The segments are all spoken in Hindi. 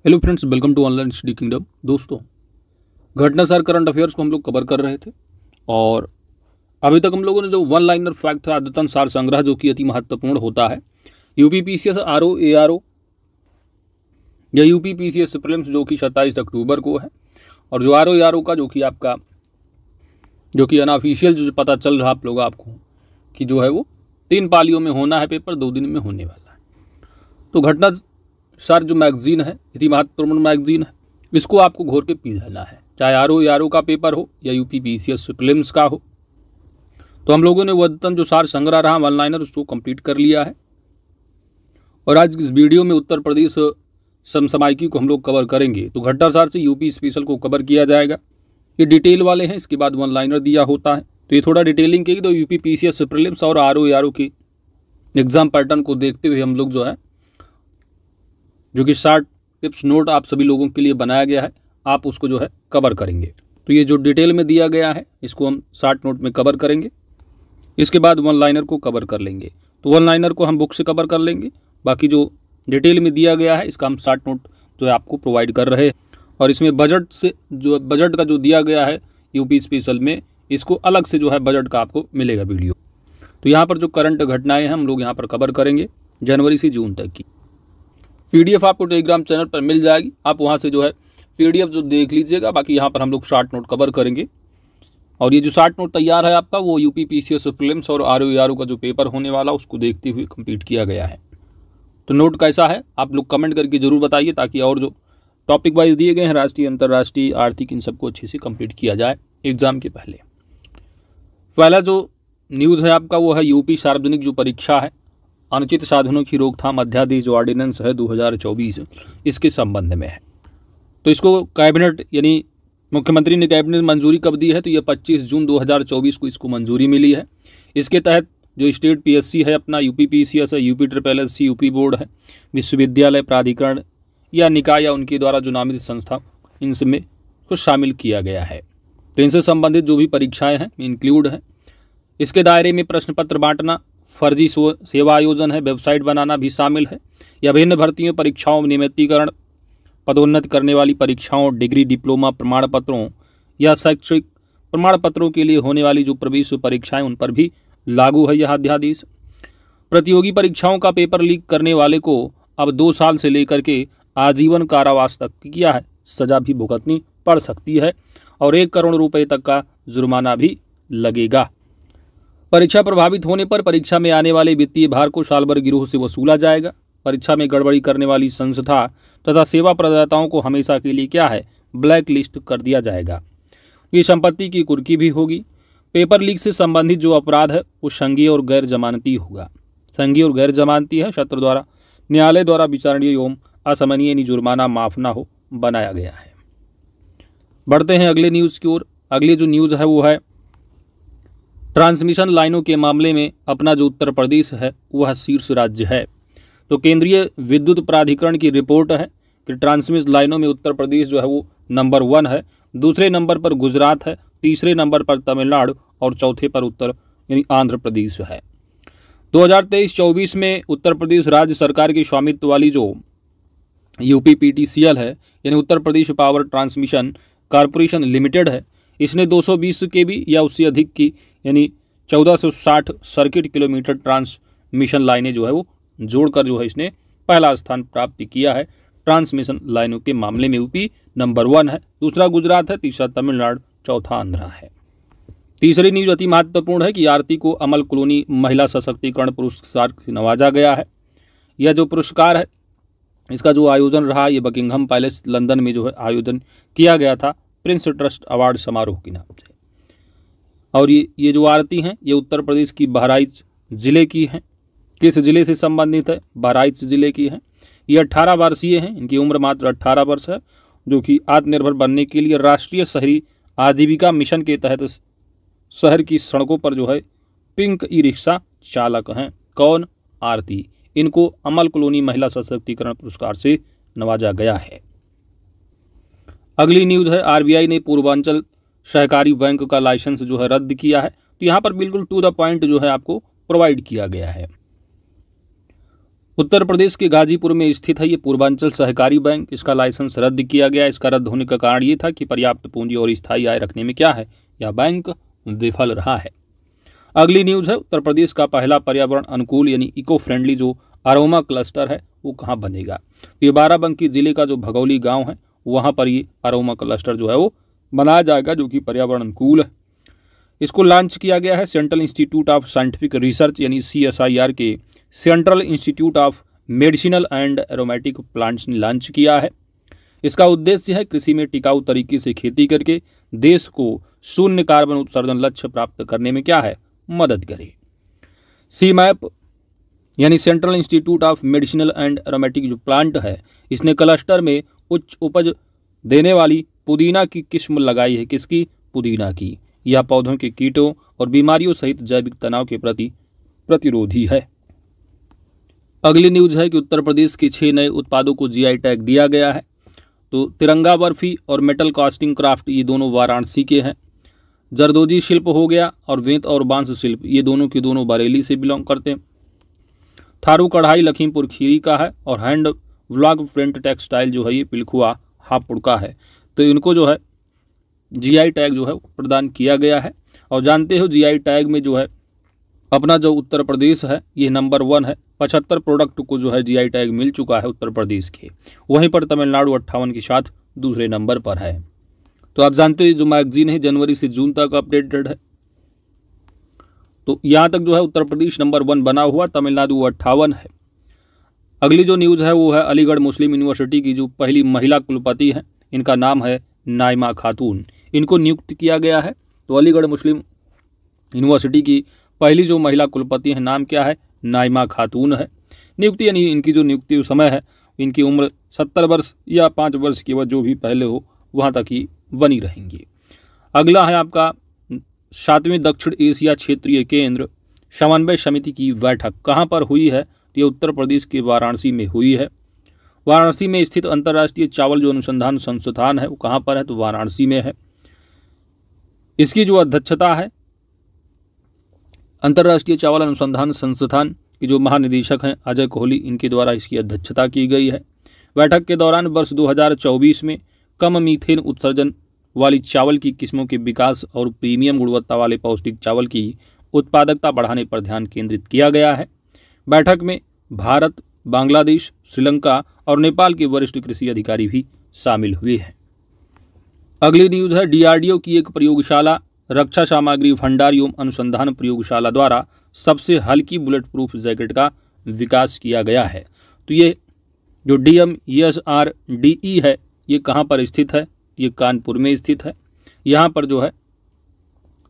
Hello friends, welcome to online study kingdom. दोस्तों, घटनासार करंट अफेयर्स को हम लोग कवर कर रहे थे और अभी तक हम लोगों ने जो वन लाइनर फैक्ट था, अद्यतन सार संग्रह, जो कि अति महत्वपूर्ण होता है, यूपी पीसीएस आरओ एआरओ या यूपी पीसीएस प्रीलिम्स, जो कि 27 अक्टूबर को है, और जो आरओ एआरओ का जो कि आपका अनऑफिशियल जो पता चल रहा आप लोग आपको कि जो है वो 3 पालियों में होना है, पेपर 2 दिन में होने वाला है। तो घटना सार जो मैगजीन है, इतनी महत्वपूर्ण मैगजीन है, इसको आपको घोर के पी जाना है, चाहे आरओ का पेपर हो या यूपी पीसीएस प्रीलिम्स का हो। तो हम लोगों ने वो अद्यतन जो सार संग्रह रहा वन लाइनर, उसको कंप्लीट कर लिया है और आज इस वीडियो में उत्तर प्रदेश समसामयिकी को हम लोग कवर करेंगे। तो घटना सार से यूपी स्पेशल को कवर किया जाएगा। ये डिटेल वाले हैं, इसके बाद वन लाइनर दिया होता है, तो ये थोड़ा डिटेलिंग की। तो यूपी पीसीएस प्रीलिम्स और आरओ की एग्जाम पैटर्न को देखते हुए हम लोग जो कि शार्ट टिप्स नोट आप सभी लोगों के लिए बनाया गया है, आप उसको कवर करेंगे। तो ये जो डिटेल में दिया गया है, इसको हम शार्ट नोट में कवर करेंगे, इसके बाद वन लाइनर को कवर कर लेंगे। तो वन लाइनर को हम बुक से कवर कर लेंगे, बाकी जो डिटेल में दिया गया है इसका हम शार्ट नोट आपको प्रोवाइड कर रहे हैं। और इसमें बजट का जो दिया गया है यूपी स्पेशल में, इसको अलग से बजट का आपको मिलेगा वीडियो। तो यहाँ पर जो करंट घटनाएँ हैं हम लोग यहाँ पर कवर करेंगे जनवरी से जून तक की। पीडीएफ आपको टेलीग्राम चैनल पर मिल जाएगी, आप वहाँ से पीडीएफ देख लीजिएगा। बाकी यहाँ पर हम लोग शार्ट नोट कवर करेंगे। और ये जो शार्ट नोट तैयार है आपका, वो यूपी पीसीएस प्रीलिम्स और आरओ का जो पेपर होने वाला, उसको देखते हुए कंप्लीट किया गया है। तो नोट कैसा है आप लोग कमेंट करके जरूर बताइए, ताकि और जो टॉपिक वाइज दिए गए हैं, राष्ट्रीय, अंतर्राष्ट्रीय, आर्थिक, इन सबको अच्छे से कंप्लीट किया जाए एग्जाम के पहले। पहला जो न्यूज़ है आपका, वो है यूपी सार्वजनिक जो परीक्षा है, अनुचित साधनों की रोकथाम अध्यादेश जो ऑर्डिनेंस है 2024, इसके संबंध में है। तो इसको कैबिनेट यानी मुख्यमंत्री ने कैबिनेट मंजूरी कब दी है, तो ये 25 जून 2024 को इसको मंजूरी मिली है। इसके तहत जो स्टेट पीएससी है अपना, यूपी पीसीएस है, यूपी SSSC, यूपी बोर्ड है, विश्वविद्यालय प्राधिकरण या निकाय या उनके द्वारा जो नामित संस्था, इनमें को शामिल किया गया है। तो इनसे संबंधित जो भी परीक्षाएँ हैं इंक्लूड हैं। इसके दायरे में प्रश्न पत्र बांटना, फर्जी सेवा आयोजन है, वेबसाइट बनाना भी शामिल है, या विभिन्न भर्तियों, परीक्षाओं, नियमितीकरण, पदोन्नत करने वाली परीक्षाओं, डिग्री, डिप्लोमा प्रमाण पत्रों या शैक्षिक प्रमाण पत्रों के लिए होने वाली जो प्रवेश परीक्षाएं, उन पर भी लागू है यह अध्यादेश। प्रतियोगी परीक्षाओं का पेपर लीक करने वाले को अब 2 साल से लेकर के आजीवन कारावास तक किया है सजा भी भुगतनी पड़ सकती है और 1 करोड़ रुपये तक का जुर्माना भी लगेगा। परीक्षा प्रभावित होने पर परीक्षा में आने वाले वित्तीय भार को साल भर गिरोह से वसूला जाएगा। परीक्षा में गड़बड़ी करने वाली संस्था तथा सेवा प्रदाताओं को हमेशा के लिए ब्लैक लिस्ट कर दिया जाएगा। ये संपत्ति की कुर्की भी होगी। पेपर लीक से संबंधित जो अपराध है वो संज्ञेय और गैर जमानती होगा। संज्ञेय और गैर जमानती है, शत्रु द्वारा न्यायालय द्वारा विचारणीय एवं असमनीय जुर्माना माफ ना हो बनाया गया है। बढ़ते हैं अगले न्यूज़ की ओर। अगली जो न्यूज़ है वो है ट्रांसमिशन लाइनों के मामले में अपना जो उत्तर प्रदेश है वह शीर्ष राज्य है। तो केंद्रीय विद्युत प्राधिकरण की रिपोर्ट है कि ट्रांसमिशन लाइनों में उत्तर प्रदेश जो है वो नंबर 1 है, दूसरे नंबर पर गुजरात है, तीसरे नंबर पर तमिलनाडु और चौथे पर उत्तर यानी आंध्र प्रदेश है। 2023-24 में उत्तर प्रदेश राज्य सरकार की स्वामित्व वाली जो UPPTCL है, यानी Uttar Pradesh power transmission corporation limited है, इसने 220 kV या उससे अधिक की यानी 1460 सर्किट किलोमीटर ट्रांसमिशन लाइनें जो है वो जोड़कर इसने पहला स्थान प्राप्त किया है। ट्रांसमिशन लाइनों के मामले में यूपी नंबर 1 है, दूसरा गुजरात है, तीसरा तमिलनाडु, चौथा आंध्र है। तीसरी न्यूज अति महत्वपूर्ण है कि आरती को अमल कॉलोनी महिला सशक्तिकरण पुरस्कार से नवाजा गया है। यह जो पुरस्कार है, इसका जो आयोजन रहा, ये बकिंघम पैलेस लंदन में आयोजन किया गया था प्रिंस ट्रस्ट अवार्ड समारोह के नाम से। और ये जो आरती हैं, ये उत्तर प्रदेश की बहराइच ज़िले की हैं। किस ज़िले से संबंधित है? बहराइच ज़िले की हैं। ये 18 वर्षीय हैं, इनकी उम्र मात्र 18 वर्ष है, जो कि आत्मनिर्भर बनने के लिए राष्ट्रीय शहरी आजीविका मिशन के तहत शहर की सड़कों पर पिंक ई रिक्शा चालक हैं। कौन? आरती। इनको अमल कॉलोनी महिला सशक्तिकरण पुरस्कार से नवाजा गया है। अगली न्यूज़ है आरबीआई ने पूर्वांचल सहकारी बैंक का लाइसेंस रद्द किया है। तो यहाँ पर बिल्कुल टू द पॉइंट आपको प्रोवाइड किया गया है। उत्तर प्रदेश के गाजीपुर में स्थित है ये पूर्वांचल सहकारी बैंक। इसका लाइसेंस रद्द किया गया। इसका रद्द होने का कारण ये था कि पर्याप्त पूंजी और स्थायी आय रखने में क्या है, यह बैंक विफल रहा है। अगली न्यूज़ है, उत्तर प्रदेश का पहला पर्यावरण अनुकूल यानी इको फ्रेंडली जो अरोमा क्लस्टर है वो कहाँ बनेगा। ये बाराबंकी जिले का जो भगौली गाँव है वहाँ पर ये अरोमा क्लस्टर जो है वो बनाया जाएगा, जो कि पर्यावरण अनुकूल है। इसको लॉन्च किया गया है central institute of scientific research यानी CSIR के central institute of medicinal and aromatic plants ने लॉन्च किया है। इसका उद्देश्य है कृषि में टिकाऊ तरीके से खेती करके देश को शून्य कार्बन उत्सर्जन लक्ष्य प्राप्त करने में क्या है, मदद करे। CMAP यानी central institute of medicinal and aromatic जो प्लांट है, इसने क्लस्टर में उच्च उपज देने वाली पुदीना की किस्म लगाई है। किसकी? पुदीना की। यह पौधों के कीटों और बीमारियों सहित जैविक तनाव के प्रति प्रतिरोधी है। अगली न्यूज़ है कि उत्तर प्रदेश के 6 नए उत्पादों को GI टैग दिया गया है। तो तिरंगा बर्फी और मेटल कास्टिंग क्राफ्ट ये दोनों वाराणसी के हैं। जरदोजी शिल्प हो गया और वेंत और बांस शिल्प ये दोनों के दोनों बरेली से बिलोंग करते हैं। थारू कढ़ाई लखीमपुर खीरी का है और हैंड व्लॉग प्रिंट टेक्सटाइल जो है ये पिलखुआ हापुड़ का है। तो इनको जो है GI टैग जो है प्रदान किया गया है। और जानते हो GI टैग में जो है अपना जो उत्तर प्रदेश है ये नंबर 1 है। 75 प्रोडक्ट को जो है GI टैग मिल चुका है उत्तर प्रदेश के। वहीं पर तमिलनाडु 58 के साथ दूसरे नंबर पर है। तो आप जानते हैं जो मैगजीन है जनवरी से जून तक अपडेटेड है। तो यहाँ तक जो है उत्तर प्रदेश नंबर 1 बना हुआ, तमिलनाडु 58 है। अगली जो न्यूज़ है वो है अलीगढ़ मुस्लिम यूनिवर्सिटी की जो पहली महिला कुलपति हैं, इनका नाम है नाइमा खातून। इनको नियुक्त किया गया है। तो अलीगढ़ मुस्लिम यूनिवर्सिटी की पहली जो महिला कुलपति हैं, नाम क्या है, नाइमा खातून है। नियुक्ति यानी इनकी जो नियुक्ति समय है, इनकी उम्र 70 वर्ष या 5 वर्ष की वह जो भी पहले हो वहाँ तक ही बनी रहेंगी। अगला है आपका 7वें दक्षिण एशिया क्षेत्रीय केंद्र समन्वय समिति की बैठक कहाँ पर हुई है। तो ये उत्तर प्रदेश के वाराणसी में हुई है। वाराणसी में स्थित अंतर्राष्ट्रीय चावल जो अनुसंधान संस्थान है वो कहाँ पर है, तो वाराणसी में है। इसकी जो अध्यक्षता है अंतर्राष्ट्रीय चावल अनुसंधान संस्थान के जो महानिदेशक हैं अजय कोहली, इनके द्वारा इसकी अध्यक्षता की गई है। बैठक के दौरान वर्ष 2024 में कम मीथेन उत्सर्जन वाली चावल की किस्मों के विकास और प्रीमियम गुणवत्ता वाले पौष्टिक चावल की उत्पादकता बढ़ाने पर ध्यान केंद्रित किया गया है। बैठक में भारत, बांग्लादेश, श्रीलंका और नेपाल के वरिष्ठ कृषि अधिकारी भी शामिल हुए हैं। अगली न्यूज़ है DRDO की एक प्रयोगशाला रक्षा सामग्री भंडार एवं अनुसंधान प्रयोगशाला द्वारा सबसे हल्की बुलेट प्रूफ जैकेट का विकास किया गया है। तो ये जो DMESRDE है ये कहाँ पर स्थित है, ये कानपुर में स्थित है। यहाँ पर जो है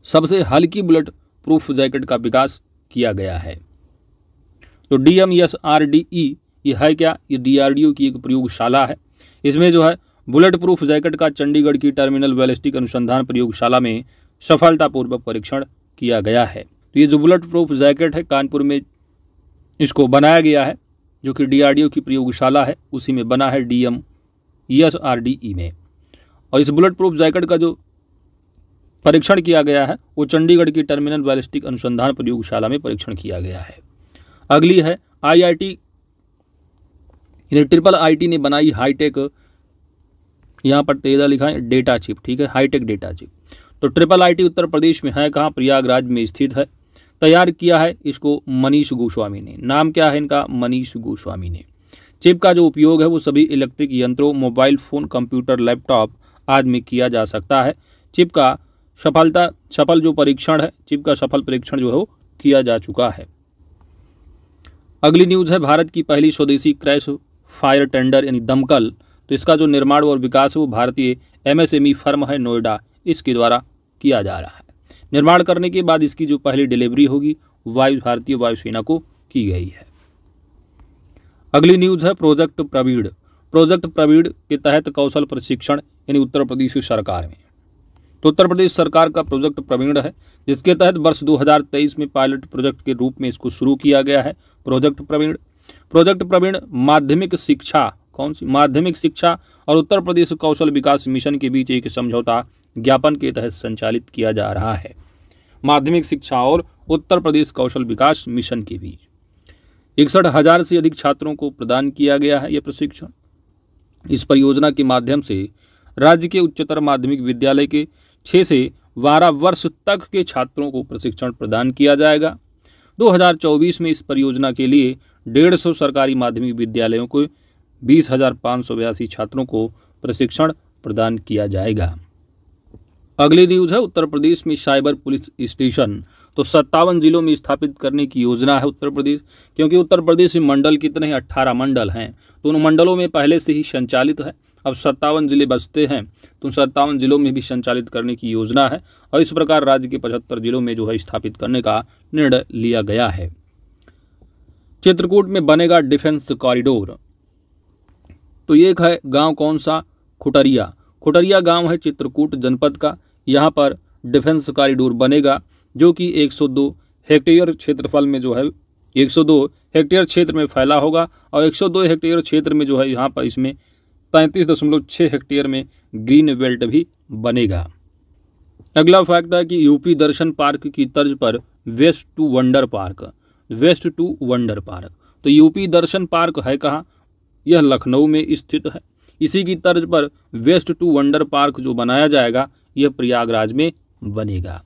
सबसे हल्की बुलेट प्रूफ जैकेट का विकास किया गया है। तो DMESRDE ये है क्या, ये DRDO की एक प्रयोगशाला है। इसमें जो है बुलेट प्रूफ जैकेट का चंडीगढ़ की टर्मिनल बैलिस्टिक अनुसंधान प्रयोगशाला में सफलतापूर्वक परीक्षण किया गया है। तो ये जो बुलेट प्रूफ जैकेट है कानपुर में इसको बनाया गया है, जो कि DRDO की प्रयोगशाला है उसी में बना है DMESRDE में। और इस बुलेट प्रूफ जैकेट का जो परीक्षण किया गया है वो चंडीगढ़ की टर्मिनल बैलिस्टिक अनुसंधान प्रयोगशाला में परीक्षण किया गया है। अगली है IIT IIT ने बनाई हाईटेक, यहाँ पर तेजा लिखा है डेटा चिप, ठीक है, हाईटेक डेटा चिप। तो IIIT उत्तर प्रदेश में है कहाँ, प्रयागराज में स्थित है। तैयार किया है इसको मनीष गोस्वामी ने। नाम क्या है इनका, मनीष गोस्वामी ने। चिप का जो उपयोग है वो सभी इलेक्ट्रिक यंत्रों, मोबाइल फ़ोन, कंप्यूटर, लैपटॉप आदि में किया जा सकता है। चिप का सफल जो परीक्षण है, चिप का सफल परीक्षण जो है वो किया जा चुका है। अगली न्यूज़ है भारत की पहली स्वदेशी क्रैश फायर टेंडर यानी दमकल। तो इसका जो निर्माण और विकास है वो भारतीय MSME फर्म है नोएडा, इसके द्वारा किया जा रहा है। निर्माण करने के बाद इसकी जो पहली डिलीवरी होगी भारतीय वायुसेना को की गई है। अगली न्यूज़ है प्रोजेक्ट प्रवीण। प्रोजेक्ट प्रवीण के तहत कौशल प्रशिक्षण यानी उत्तर प्रदेश सरकार में। तो उत्तर प्रदेश सरकार का प्रोजेक्ट प्रवीण है, जिसके तहत वर्ष 2023 में पायलट प्रोजेक्ट के रूप में इसको शुरू किया गया है। प्रोजेक्ट प्रवीण माध्यमिक शिक्षा, कौन सी, माध्यमिक शिक्षा और उत्तर प्रदेश कौशल विकास मिशन के बीच एक समझौता ज्ञापन के तहत संचालित किया जा रहा है। माध्यमिक शिक्षा और उत्तर प्रदेश कौशल विकास मिशन के बीच 61,000 से अधिक छात्रों को प्रदान किया गया है यह प्रशिक्षण। इस परियोजना के माध्यम से राज्य के उच्चतर माध्यमिक विद्यालय के 6 से 12 वर्ष तक के छात्रों को प्रशिक्षण प्रदान किया जाएगा। 2024 में इस परियोजना के लिए 150 सरकारी माध्यमिक विद्यालयों को 20,582 छात्रों को प्रशिक्षण प्रदान किया जाएगा। अगली न्यूज़ है उत्तर प्रदेश में साइबर पुलिस स्टेशन। तो 57 जिलों में स्थापित करने की योजना है उत्तर प्रदेश, क्योंकि उत्तर प्रदेश में मंडल कितने हैं, 18 मंडल हैं। तो उन मंडलों में पहले से ही संचालित है, अब 57 जिले बचते हैं, तो 57 जिलों में भी संचालित करने की योजना है और इस प्रकार राज्य के 75 जिलों में जो है स्थापित करने का निर्णय लिया गया है। चित्रकूट में बनेगा डिफेंस कॉरिडोर। तो ये एक है गांव कौन सा, खुटरिया। खुटरिया गांव है चित्रकूट जनपद का। यहाँ पर डिफेंस कॉरिडोर बनेगा जो कि 102 हेक्टेयर क्षेत्रफल में जो है 102 हेक्टेयर क्षेत्र में फैला होगा और 102 हेक्टेयर क्षेत्र में जो है यहाँ पर इसमें 33.6 हेक्टेयर में ग्रीन बेल्ट भी बनेगा। अगला फैक्ट है कि यूपी दर्शन पार्क की तर्ज पर waste to wonder park, waste to wonder park. तो यूपी दर्शन पार्क है कहाँ, यह लखनऊ में स्थित है। इसी की तर्ज पर वेस्ट टू वंडर पार्क जो बनाया जाएगा यह प्रयागराज में बनेगा।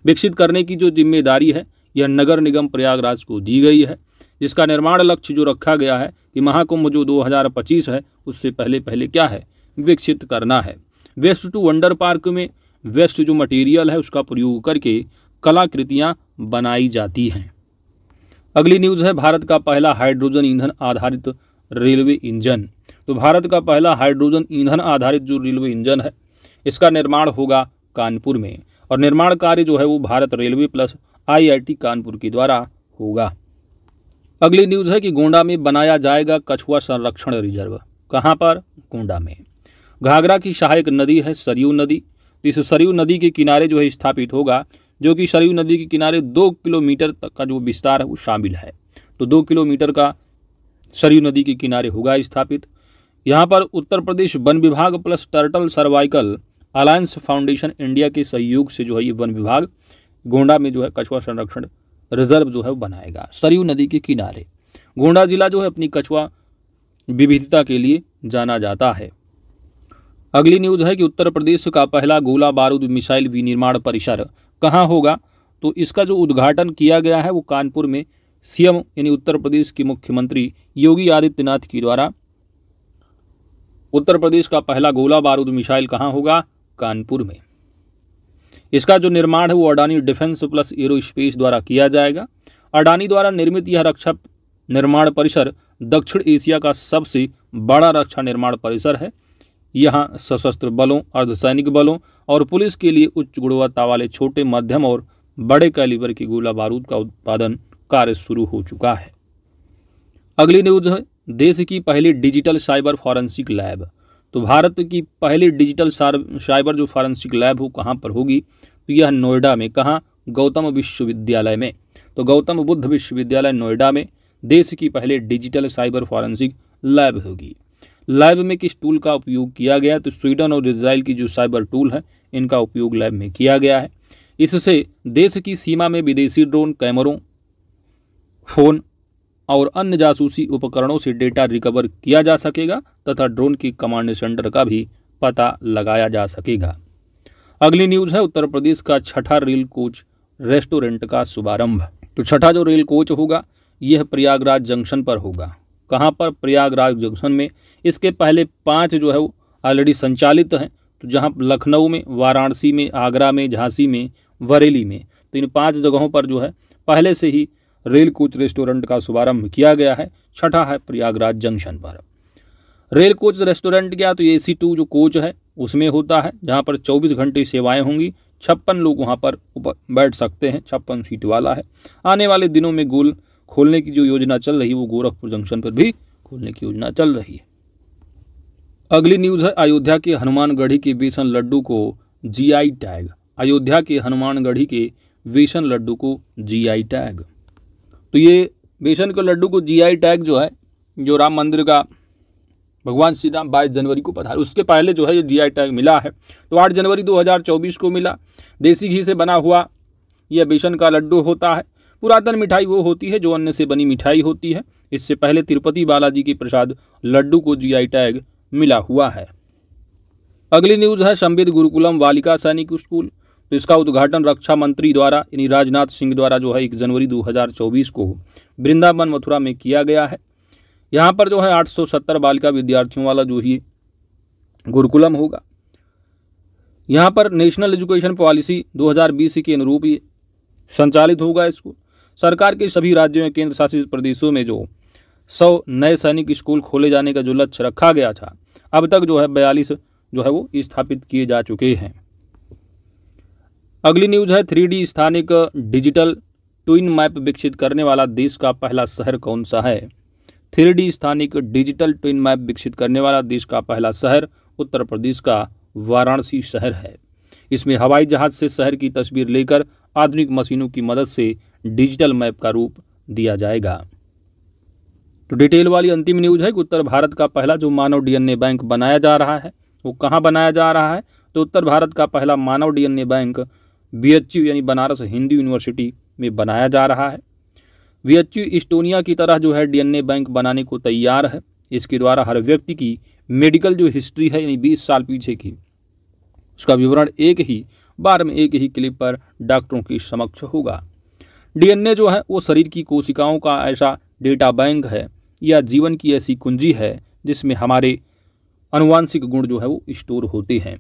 विकसित करने की जो जिम्मेदारी है यह नगर निगम प्रयागराज को दी गई है, जिसका निर्माण लक्ष्य जो रखा गया है कि महाकुंभ जो 2025 है उससे पहले पहले क्या है, विकसित करना है। वेस्ट टू वंडर पार्क में वेस्ट जो मटेरियल है उसका प्रयोग करके कलाकृतियाँ बनाई जाती हैं। अगली न्यूज़ है भारत का पहला हाइड्रोजन ईंधन आधारित रेलवे इंजन। तो भारत का पहला हाइड्रोजन ईंधन आधारित जो रेलवे इंजन है इसका निर्माण होगा कानपुर में और निर्माण कार्य जो है वो Bharat railway plus IIT Kanpur के द्वारा होगा। अगली न्यूज़ है कि गोंडा में बनाया जाएगा कछुआ संरक्षण रिजर्व। कहाँ पर, गोंडा में। घाघरा की सहायक नदी है सरयू नदी। इस सरयू नदी के किनारे जो है स्थापित होगा, जो कि सरयू नदी के किनारे 2 किलोमीटर तक का जो विस्तार है वो शामिल है। तो 2 किलोमीटर का सरयू नदी के किनारे होगा स्थापित। यहाँ पर उत्तर प्रदेश वन विभाग plus turtle cervical alliance foundation India के सहयोग से जो है ये वन विभाग गोंडा में जो है कछुआ संरक्षण रिजर्व जो है वो बनाएगा सरयू नदी के किनारे। गोंडा जिला जो है अपनी कछुआ विविधता के लिए जाना जाता है। अगली न्यूज़ है कि उत्तर प्रदेश का पहला गोला बारूद मिसाइल विनिर्माण परिसर कहाँ होगा। तो इसका जो उद्घाटन किया गया है वो कानपुर में CM यानी उत्तर प्रदेश के मुख्यमंत्री योगी आदित्यनाथ के द्वारा उत्तर प्रदेश का पहला गोला बारूद मिसाइल कहाँ होगा, कानपुर में। इसका जो निर्माण है वो अडानी डिफेंस प्लस एरोस्पेस द्वारा किया जाएगा। अडानी द्वारा निर्मित यह रक्षा निर्माण परिसर दक्षिण एशिया का सबसे बड़ा रक्षा निर्माण परिसर है। यहाँ सशस्त्र बलों, अर्धसैनिक बलों और पुलिस के लिए उच्च गुणवत्ता वाले छोटे, मध्यम और बड़े कैलिबर के गोला बारूद का उत्पादन कार्य शुरू हो चुका है। अगली न्यूज़ है देश की पहली डिजिटल साइबर फॉरेंसिक लैब। तो भारत की पहली डिजिटल साइबर जो फॉरेंसिक लैब हो कहाँ पर होगी, तो यह नोएडा में। कहाँ, गौतम विश्वविद्यालय में। तो गौतम बुद्ध विश्वविद्यालय नोएडा में देश की पहले डिजिटल साइबर फॉरेंसिक लैब होगी। लैब में किस टूल का उपयोग किया गया, तो स्वीडन और इजराइल की जो साइबर टूल है इनका उपयोग लैब में किया गया है। इससे देश की सीमा में विदेशी ड्रोन, कैमरों, फोन और अन्य जासूसी उपकरणों से डेटा रिकवर किया जा सकेगा तथा ड्रोन की कमांड सेंटर का भी पता लगाया जा सकेगा। अगली न्यूज़ है उत्तर प्रदेश का छठा रेल कोच रेस्टोरेंट का शुभारंभ। तो छठा जो रेल कोच होगा यह प्रयागराज जंक्शन पर होगा। कहाँ पर, प्रयागराज जंक्शन में। इसके पहले 5 जो है वो ऑलरेडी संचालित हैं, तो जहाँ लखनऊ में, वाराणसी में, आगरा में, झांसी में, बरेली में, तो इन 5 जगहों पर जो है पहले से ही रेल कोच रेस्टोरेंट का शुभारंभ किया गया है। छठा है प्रयागराज जंक्शन पर। रेल कोच रेस्टोरेंट क्या, तो AC2 जो कोच है उसमें होता है, जहाँ पर 24 घंटे सेवाएं होंगी। 56 लोग वहाँ पर बैठ सकते हैं, 56 सीट वाला है। आने वाले दिनों में खोलने की जो योजना चल रही है वो गोरखपुर जंक्शन पर भी खोलने की योजना चल रही है। अगली न्यूज़ है अयोध्या के हनुमानगढ़ी के बेसन लड्डू को GI टैग। अयोध्या के हनुमानगढ़ी के बेसन लड्डू को GI टैग। तो ये बेसन के लड्डू को GI टैग जो है, जो राम मंदिर का भगवान श्री राम 22 जनवरी को पधारे, उसके पहले जो है ये GI टैग मिला है। तो 8 जनवरी 2024 को मिला। देसी घी से बना हुआ यह बेसन का लड्डू होता है। पुरातन मिठाई वो होती है जो अन्न से बनी मिठाई होती है इससे पहले तिरुपति बालाजी के प्रसाद लड्डू को जीआई टैग मिला हुआ है। अगली न्यूज है संबित गुरुकुलम बालिका सैनिक स्कूल। तो इसका उद्घाटन रक्षा मंत्री द्वारा यानी राजनाथ सिंह द्वारा जो है 1 जनवरी 2024 को वृंदावन मथुरा में किया गया है। यहाँ पर जो है 870 बालिका विद्यार्थियों वाला जो ही गुरुकुलम होगा। यहाँ पर नेशनल एजुकेशन पॉलिसी 2020 के अनुरूप ही संचालित होगा। इसको सरकार के सभी राज्यों या केंद्र शासित प्रदेशों में जो 100 नए सैनिक स्कूल खोले जाने का जो लक्ष्य रखा गया था, अब तक जो है 42 जो है वो स्थापित किए जा चुके हैं। अगली न्यूज है 3D स्थानिक डिजिटल ट्विन मैप विकसित करने वाला देश का पहला शहर कौन सा है। 3D स्थानिक डिजिटल ट्विन मैप विकसित करने वाला देश का पहला शहर उत्तर प्रदेश का वाराणसी शहर है। इसमें हवाई जहाज से शहर की तस्वीर लेकर आधुनिक मशीनों की मदद से डिजिटल मैप का रूप दिया जाएगा। तो डिटेल वाली अंतिम न्यूज है कि उत्तर भारत का पहला जो मानव डीएनए बैंक बनाया जा रहा है वो कहाँ बनाया जा रहा है। तो उत्तर भारत का पहला मानव डीएनए बैंक BHU यानी बनारस हिंदू यूनिवर्सिटी में बनाया जा रहा है। BHU इस्टोनिया की तरह जो है डीएनए बैंक बनाने को तैयार है। इसके द्वारा हर व्यक्ति की मेडिकल जो हिस्ट्री है यानी 20 साल पीछे की उसका विवरण एक ही बार में एक ही क्लिप पर डॉक्टरों के समक्ष होगा। डीएनए जो है वो शरीर की कोशिकाओं का ऐसा डेटा बैंक है या जीवन की ऐसी कुंजी है जिसमें हमारे आनुवांशिक गुण जो है वो स्टोर होते हैं।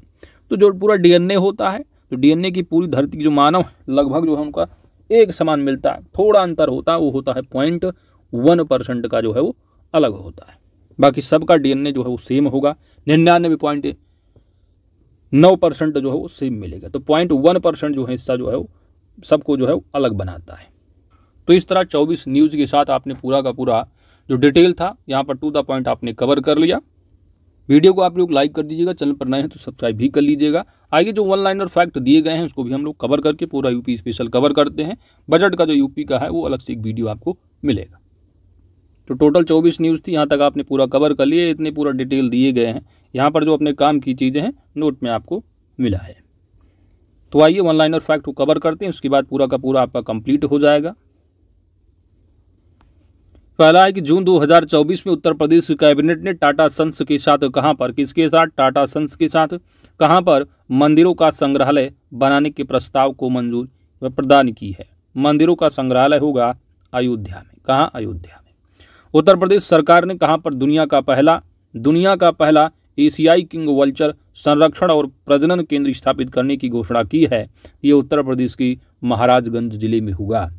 तो जो पूरा डीएनए होता है तो डीएनए की पूरी धरती जो मानव लगभग जो है उनका एक समान मिलता है, थोड़ा अंतर होता है, वो होता है 0.1% का जो है वो अलग होता है। बाकी सबका डीएनए जो है वो सेम होगा। 99.9% जो है वो सेम मिलेगा। तो 0.1% जो है हिस्सा जो है वो सबको जो है वो अलग बनाता है। तो इस तरह 24 न्यूज़ के साथ आपने पूरा का पूरा जो डिटेल था यहाँ पर टू द पॉइंट आपने कवर कर लिया। वीडियो को आप लोग लाइक कर दीजिएगा, चैनल पर नए हैं तो सब्सक्राइब भी कर लीजिएगा। आगे जो 1 लाइनर फैक्ट दिए गए हैं उसको भी हम लोग कवर करके पूरा यूपी स्पेशल कवर करते हैं। बजट का जो यूपी का है वो अलग से एक वीडियो आपको मिलेगा। तो टोटल 24 न्यूज़ थी, यहाँ तक आपने पूरा कवर कर लिए। इतने पूरा डिटेल दिए गए हैं। यहाँ पर जो अपने काम की चीज़ें हैं नोट में आपको मिला है। तो आइए 1 लाइनर फैक्ट को कवर करते हैं, उसके बाद पूरा का पूरा आपका कंप्लीट हो जाएगा। पहला है कि जून 2024 में उत्तर प्रदेश कैबिनेट ने टाटा सन्स के साथ कहां पर, किसके साथ, टाटा सन्स के साथ कहां पर मंदिरों का संग्रहालय बनाने के प्रस्ताव को मंजूरी प्रदान की है। मंदिरों का संग्रहालय होगा अयोध्या में। कहां, अयोध्या में। उत्तर प्रदेश सरकार ने कहां पर दुनिया का पहला एशियाई किंग वल्चर संरक्षण और प्रजनन केंद्र स्थापित करने की घोषणा की है। ये उत्तर प्रदेश की महाराजगंज जिले में होगा।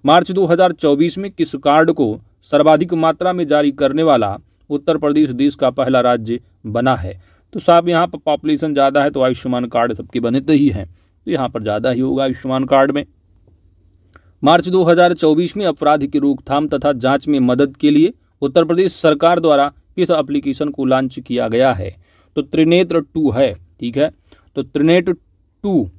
मार्च 2024 में किस कार्ड को सर्वाधिक मात्रा में जारी करने वाला उत्तर प्रदेश देश का पहला राज्य बना है। तो साहब यहाँ पर पॉपुलेशन ज़्यादा है तो आयुष्मान कार्ड सबके बनते ही हैं, तो यहाँ पर ज़्यादा ही होगा आयुष्मान कार्ड में। मार्च 2024 में अपराध की रोकथाम तथा जांच में मदद के लिए उत्तर प्रदेश सरकार द्वारा किस एप्लीकेशन को लॉन्च किया गया है। तो त्रिनेत्र 2 है। ठीक है, तो त्रिनेत्र 2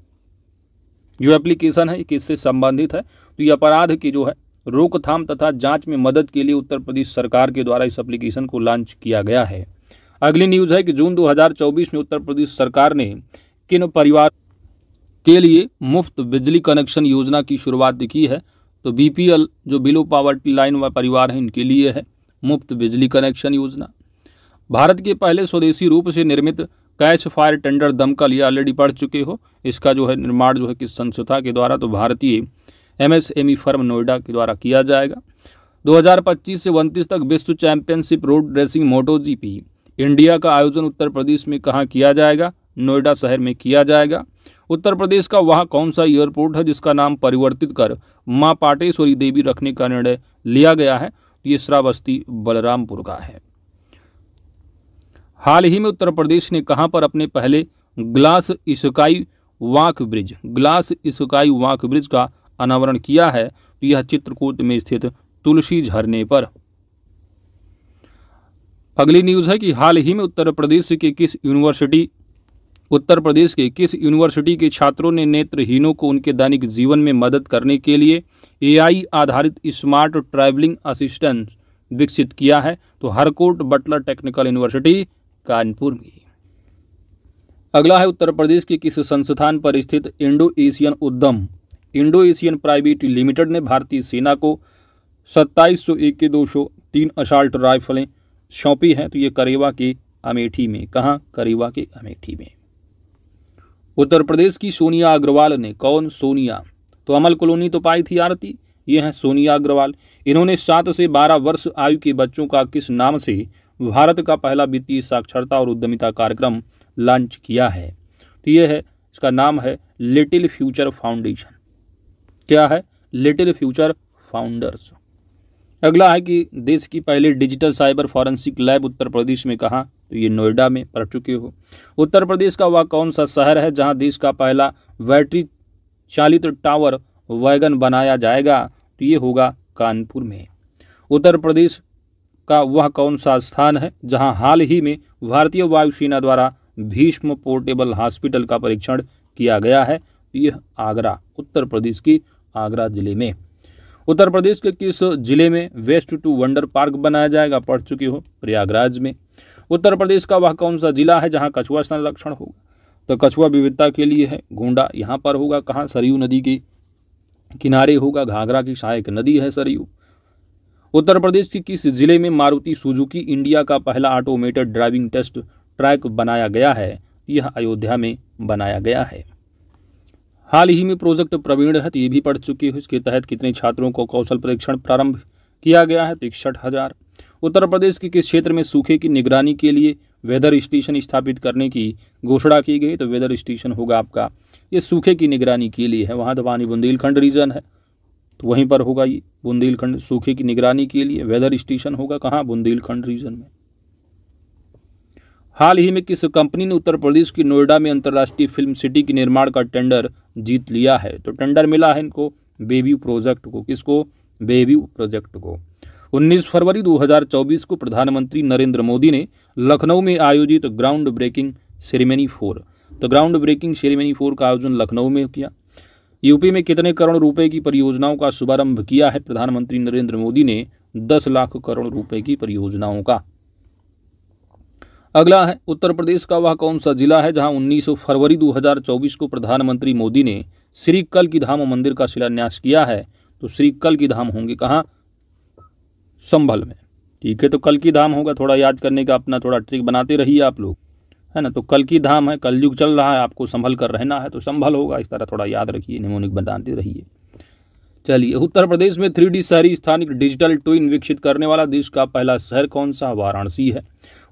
जो एप्लीकेशन है किससे संबंधित है। तो ये अपराध की जो है रोकथाम तथा जांच में मदद के लिए उत्तर प्रदेश सरकार के द्वारा इस एप्लीकेशन को लॉन्च किया गया है। अगली न्यूज़ है कि जून 2024 में उत्तर प्रदेश सरकार ने किन परिवार के लिए मुफ्त बिजली कनेक्शन योजना की शुरुआत की है। तो BPL जो बिलो पॉवर्टी लाइन व परिवार है इनके लिए है मुफ्त बिजली कनेक्शन योजना। भारत के पहले स्वदेशी रूप से निर्मित कैश फायर टेंडर दमकल, ये ऑलरेडी पढ़ चुके हो। इसका जो है निर्माण जो है किस संस्था के द्वारा, तो भारतीय MSME फर्म नोएडा के द्वारा किया जाएगा। 2025 से 29 तक विश्व championship road racing MotoGP India का आयोजन उत्तर प्रदेश में कहाँ किया जाएगा, नोएडा शहर में किया जाएगा। उत्तर प्रदेश का वहाँ कौन सा एयरपोर्ट है जिसका नाम परिवर्तित कर माँ पाटेश्वरी देवी रखने का निर्णय लिया गया है। ये श्रावस्ती बलरामपुर का है। हाल ही में उत्तर प्रदेश ने कहां पर अपने पहले ग्लास स्काई वॉक ब्रिज का अनावरण किया है। तो यह चित्रकूट में स्थित तुलसी झरने पर। अगली न्यूज़ है कि हाल ही में उत्तर प्रदेश के किस यूनिवर्सिटी के छात्रों ने नेत्रहीनों को उनके दैनिक जीवन में मदद करने के लिए AI आधारित स्मार्ट ट्रैवलिंग असिस्टेंट विकसित किया है। तो Harcourt Buttler technical university Kanpur में। अगला है उत्तर प्रदेश के किस संस्थान पर स्थित इंडो एशियन प्राइवेट लिमिटेड ने भारतीय सेना को 2701 के 200 3 असॉल्ट राइफलें सौंपी हैं। तो ये करेवा के अमेठी में, कहाँ? करेवा के अमेठी में। उत्तर प्रदेश की सोनिया अग्रवाल ने, कौन? सोनिया, तो अमल कॉलोनी तो पाई थी आरती, ये हैं सोनिया अग्रवाल। इन्होंने 7 से 12 वर्ष आयु के बच्चों का किस नाम से भारत का पहला वित्तीय साक्षरता और उद्यमिता कार्यक्रम लॉन्च किया है? तो ये है, इसका नाम है लिटिल फ्यूचर फाउंडेशन। क्या है? Little future founders. अगला है कि देश की पहले digital cyber forensic lab Uttar Pradesh में, कहाँ? तो ये नोएडा में, पढ़ चुके हो। उत्तर प्रदेश का वह कौन सा शहर है जहां देश का पहला बैटरी चालित टावर वैगन बनाया जाएगा? तो ये होगा कानपुर में। उत्तर प्रदेश का वह कौन सा स्थान है जहां हाल ही में भारतीय वायुसेना द्वारा भीष्म पोर्टेबल हॉस्पिटल का परीक्षण किया गया है? तो यह आगरा, उत्तर प्रदेश की आगरा जिले में। उत्तर प्रदेश के किस जिले में वेस्ट टू वंडर पार्क बनाया जाएगा? पढ़ चुके हो, प्रयागराज में। उत्तर प्रदेश का वह कौन सा जिला है जहां कछुआ संरक्षण होगा? तो कछुआ विविधता के लिए है, गोंडा यहाँ पर होगा। कहाँ? सरयू नदी के किनारे होगा, घाघरा की सहायक नदी है सरयू। उत्तर प्रदेश के किस जिले में मारुति सुजुकी इंडिया का पहला ऑटोमेटेड ड्राइविंग टेस्ट ट्रैक बनाया गया है? यह अयोध्या में बनाया गया है। हाल ही में प्रोजेक्ट प्रवीण है, तो ये भी पढ़ चुके हो। इसके तहत कितने छात्रों को कौशल परीक्षण प्रारंभ किया गया है? तो 61,000। उत्तर प्रदेश के किस क्षेत्र में सूखे की निगरानी के लिए वेदर स्टेशन स्थापित करने की घोषणा की गई? तो वेदर स्टेशन होगा आपका, ये सूखे की निगरानी के लिए है। वहाँ दबानी बुंदेलखंड रीजन है, तो वहीं पर होगा ये बुंदेलखंड, सूखे की निगरानी के लिए वेदर स्टेशन होगा। कहाँ? बुंदेलखंड रीजन में। हाल ही में किस कंपनी ने उत्तर प्रदेश की नोएडा में अंतर्राष्ट्रीय फिल्म सिटी के निर्माण का टेंडर जीत लिया है? तो टेंडर मिला है इनको बेबी प्रोजेक्ट को। किसको? बेबी प्रोजेक्ट को। 19 फरवरी 2024 को प्रधानमंत्री नरेंद्र मोदी ने लखनऊ में आयोजित ग्राउंड ब्रेकिंग सेरेमनी 4, तो ग्राउंड ब्रेकिंग सेरेमनी 4 का आयोजन लखनऊ में किया। यूपी में कितने करोड़ रुपए की परियोजनाओं का शुभारंभ किया है प्रधानमंत्री नरेंद्र मोदी ने? 10 लाख करोड़ रुपए की परियोजनाओं का। अगला है, उत्तर प्रदेश का वह कौन सा जिला है जहां 19 फरवरी 2024 को प्रधानमंत्री मोदी ने श्री कल्की धाम मंदिर का शिलान्यास किया है? तो श्री कल्की धाम होंगे कहाँ? संभल में। ठीक है, तो कल्की धाम होगा। थोड़ा याद करने का अपना थोड़ा ट्रिक बनाते रहिए आप लोग, है ना। तो कल्की धाम है, कलयुग चल रहा है, आपको संभल कर रहना है, तो संभल होगा। इस तरह थोड़ा याद रखिए, निमोनिक बनाते रहिए। चलिए, उत्तर प्रदेश में 3D शहरी स्थानिक डिजिटल ट्विन विकसित करने वाला देश का पहला शहर कौन सा? वाराणसी है।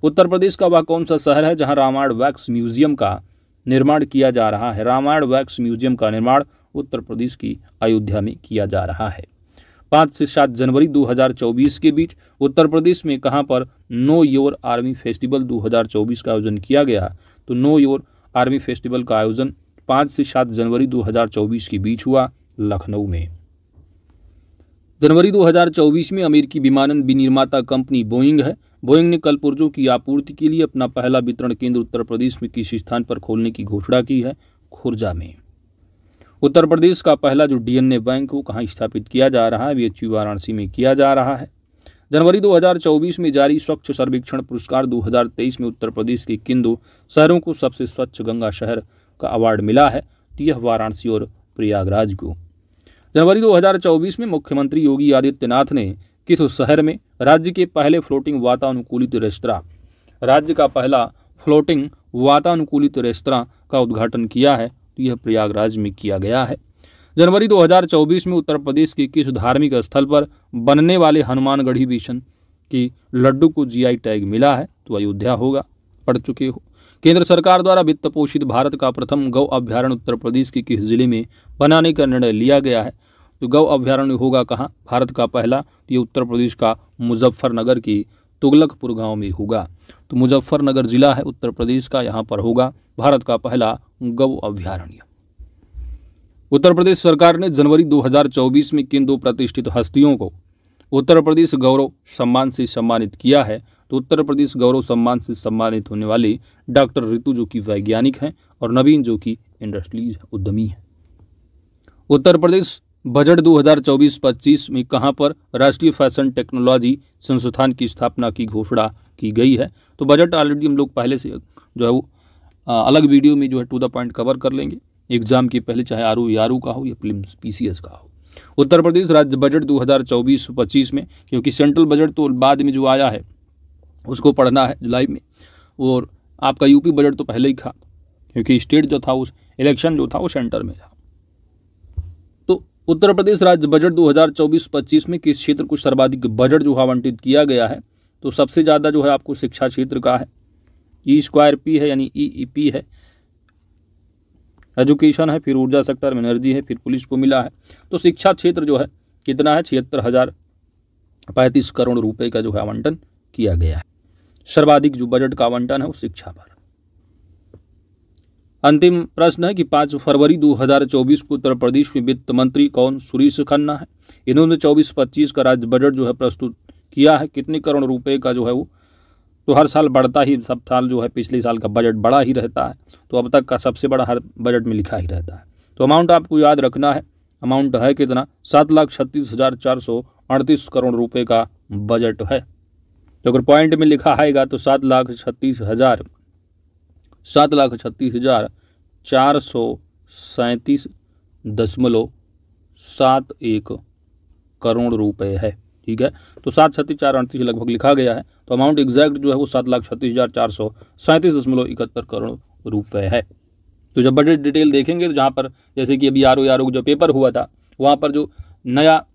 उत्तर प्रदेश का वह कौन सा शहर है जहां रामायण वैक्स म्यूजियम का निर्माण किया जा रहा है? रामायण वैक्स म्यूजियम का निर्माण उत्तर प्रदेश की अयोध्या में किया जा रहा है। 5 से 7 जनवरी 2024 के बीच उत्तर प्रदेश में कहां पर नो योर आर्मी फेस्टिवल 2024 का आयोजन किया गया? तो नो योर आर्मी फेस्टिवल का आयोजन 5 से 7 जनवरी 2024 के बीच हुआ लखनऊ में। जनवरी 2024 में अमेरिकी विमानन विनिर्माता कंपनी बोइंग है। बोइंग ने कल पुर्जों की आपूर्ति के लिए अपना पहला वितरण केंद्र उत्तर प्रदेश में किस स्थान पर खोलने की घोषणा की है? खुर्जा में। उत्तर प्रदेश का पहला जो डीएनए बैंक को कहाँ स्थापित किया जा रहा है? बीएचयू वाराणसी में किया जा रहा है। जनवरी 2024 में जारी स्वच्छ सर्वेक्षण पुरस्कार 2023 में उत्तर प्रदेश के किन 2 शहरों को सबसे स्वच्छ गंगा शहर का अवार्ड मिला है? तो यह वाराणसी और प्रयागराज को। जनवरी 2024 में मुख्यमंत्री योगी आदित्यनाथ ने किस शहर में राज्य के पहले फ्लोटिंग वातानुकूलित रेस्तरां, राज्य का पहला फ्लोटिंग वातानुकूलित रेस्तरां का उद्घाटन किया है? तो यह प्रयागराज में किया गया है। जनवरी 2024 में उत्तर प्रदेश के किस धार्मिक स्थल पर बनने वाले हनुमानगढ़ी बेसन की लड्डू को जीआई टैग मिला है? तो अयोध्या होगा, पढ़ चुके हो। केंद्र सरकार द्वारा वित्त पोषित भारत का प्रथम गौ अभ्यारण्य उत्तर प्रदेश के किस जिले में बनाने का निर्णय लिया गया है? तो गौ अभ्यारण्य होगा कहाँ? भारत का पहला, तो ये उत्तर प्रदेश का मुजफ्फरनगर की तुगलकपुर गांव में होगा। तो मुजफ्फरनगर जिला है उत्तर प्रदेश का, यहाँ पर होगा भारत का पहला गौ अभ्यारण्य। उत्तर प्रदेश सरकार ने जनवरी 2024 में किन 2 प्रतिष्ठित हस्तियों को उत्तर प्रदेश गौरव सम्मान से सम्मानित किया है? तो उत्तर प्रदेश गौरव सम्मान से सम्मानित होने वाले डॉक्टर ऋतु जो कि वैज्ञानिक हैं और नवीन जो कि इंडस्ट्रीज उद्यमी हैं। उत्तर प्रदेश बजट 2024-25 में कहां पर राष्ट्रीय फैशन टेक्नोलॉजी संस्थान की स्थापना की घोषणा की गई है? तो बजट ऑलरेडी हम लोग पहले से जो है वो अलग वीडियो में जो है टू द पॉइंट कवर कर लेंगे एग्जाम के पहले, चाहे आरओ यारू का हो या प्रीलिम्स पीसीएस का हो। उत्तर प्रदेश राज्य बजट 2024-25 में, क्योंकि सेंट्रल बजट तो बाद में जो आया है उसको पढ़ना है जुलाई में, और आपका यूपी बजट तो पहले ही था, क्योंकि स्टेट जो था उस इलेक्शन जो था वो सेंटर में था। तो उत्तर प्रदेश राज्य बजट 2024-25 में किस क्षेत्र को सर्वाधिक बजट जो आवंटित किया गया है, तो सबसे ज़्यादा जो है आपको शिक्षा क्षेत्र का है, E²P है यानी EEP है, एजुकेशन है, फिर ऊर्जा सेक्टर में एनर्जी है, फिर पुलिस को मिला है। तो शिक्षा क्षेत्र जो है कितना है, 76,035 करोड़ रुपए का जो है आवंटन किया गया है। सर्वाधिक जो बजट का आवंटन है वो शिक्षा पर। अंतिम प्रश्न है कि 5 फरवरी 2024 को उत्तर प्रदेश में वित्त मंत्री कौन? सुरेश खन्ना है। इन्होंने 24-25 का राज्य बजट जो है प्रस्तुत किया है। कितने करोड़ रुपए का जो है वो, तो हर साल बढ़ता ही, सब साल जो है पिछले साल का बजट बड़ा ही रहता है, तो अब तक का सबसे बड़ा हर बजट में लिखा ही रहता है। तो अमाउंट आपको याद रखना है, अमाउंट है कितना? 7,36,438 करोड़ रुपए का बजट है। तो अगर पॉइंट में लिखा आएगा तो 7,36,437.71 करोड़ रुपए है। ठीक है, तो 7,36,438 लगभग लिखा गया है, तो अमाउंट एग्जैक्ट जो है वो 7,36,437.71 करोड़ रुपए है। तो जब बजट डिटेल देखेंगे तो जहाँ पर जैसे कि अभी आरओ जो पेपर हुआ था, वहाँ पर जो नया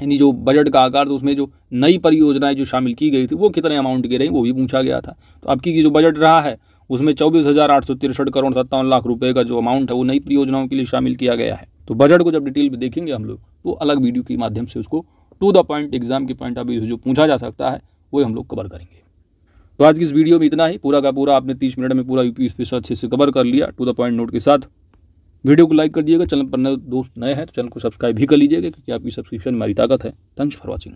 यानी जो बजट का आकार, तो उसमें जो नई परियोजनाएं जो शामिल की गई थी वो कितने अमाउंट की रही वो भी पूछा गया था। तो आपकी की जो बजट रहा है उसमें 24,863 करोड़ 57 लाख रुपए का जो अमाउंट है वो नई परियोजनाओं के लिए शामिल किया गया है। तो बजट को जब डिटेल में देखेंगे हम लोग तो अलग वीडियो के माध्यम से उसको टू द पॉइंट, एग्जाम के पॉइंट ऑफ व्यू जो पूछा जा सकता है वो हम लोग कवर करेंगे। तो आज की इस वीडियो में इतना ही, पूरा का पूरा आपने 30 मिनट में पूरा यूपी स्पेशल अच्छे से कवर कर लिया टू द पॉइंट नोट के साथ। वीडियो को लाइक कर दिएगा, चैनल पर नए दोस्त नए हैं तो चैनल को सब्सक्राइब भी कर लीजिएगा, क्योंकि आपकी सब्सक्रिप्शन हमारी ताकत है। Thanks for watching.